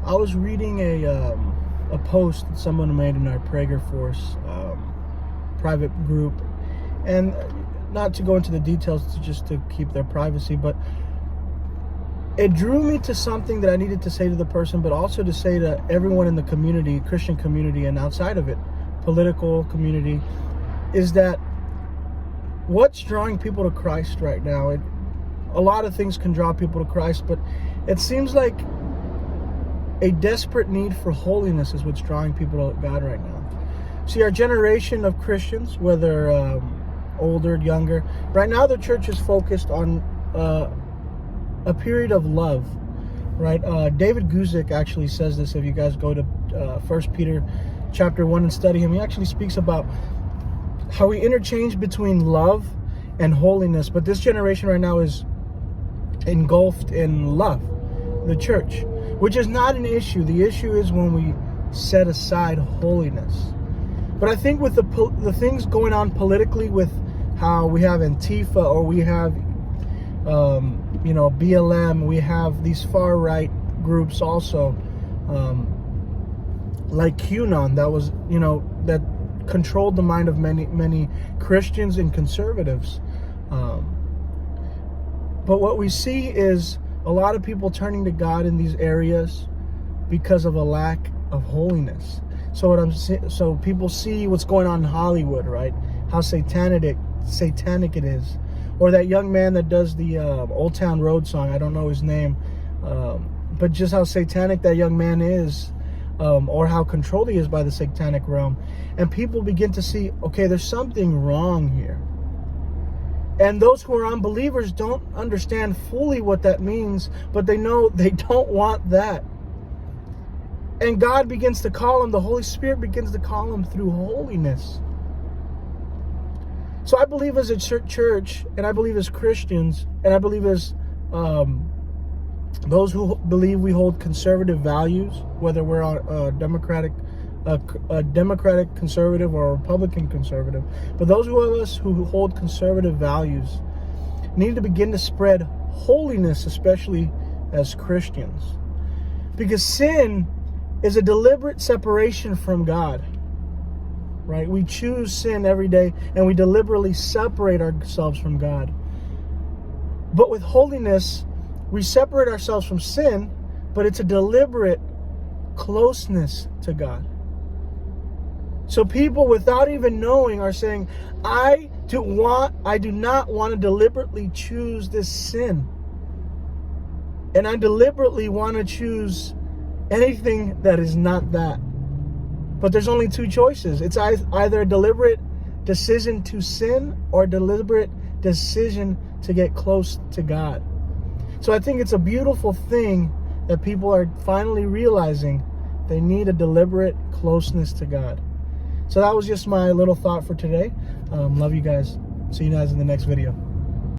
I was reading a post that someone made in our Prager Force private group, and not to go into the details, just to keep their privacy, but it drew me to something that I needed to say to the person, but also to say to everyone in the community, Christian community, and outside of it, political community, is that what's drawing people to Christ right now? A lot of things can draw people to Christ, but it seems like a desperate need for holiness is what's drawing people to God right now. See, our generation of Christians, whether older, younger, right now the church is focused on a period of love, right? David Guzik actually says this. If you guys go to 1 Peter chapter 1 and study him, he actually speaks about how we interchange between love and holiness, but this generation right now is engulfed in love, the church, which is not an issue. The issue is when we set aside holiness. But I think with the things going on politically, with how we have Antifa, or we have BLM, we have these far right groups also, like QAnon, that was that controlled the mind of many Christians and conservatives. But what we see is a lot of people turning to God in these areas because of a lack of holiness. So people see what's going on in Hollywood, right? How satanic it is. Or that young man that does the Old Town Road song, I don't know his name, but just how satanic that young man is, or how controlled he is by the satanic realm. And people begin to see, okay, there's something wrong here. And those who are unbelievers don't understand fully what that means, but they know they don't want that. And God begins to call them, the Holy Spirit begins to call them through holiness. So I believe as a church, and I believe as Christians, and I believe as those who believe we hold conservative values, whether we're a Democratic conservative or a Republican conservative, but those of us who hold conservative values need to begin to spread holiness, especially as Christians. Because sin is a deliberate separation from God, right? We choose sin every day, and we deliberately separate ourselves from God. But with holiness, we separate ourselves from sin, but it's a deliberate closeness to God. So people, without even knowing, are saying, I do not want to deliberately choose this sin. And I deliberately want to choose anything that is not that. But there's only two choices. It's either a deliberate decision to sin or a deliberate decision to get close to God. So I think it's a beautiful thing that people are finally realizing they need a deliberate closeness to God. So that was just my little thought for today. Love you guys. See you guys in the next video.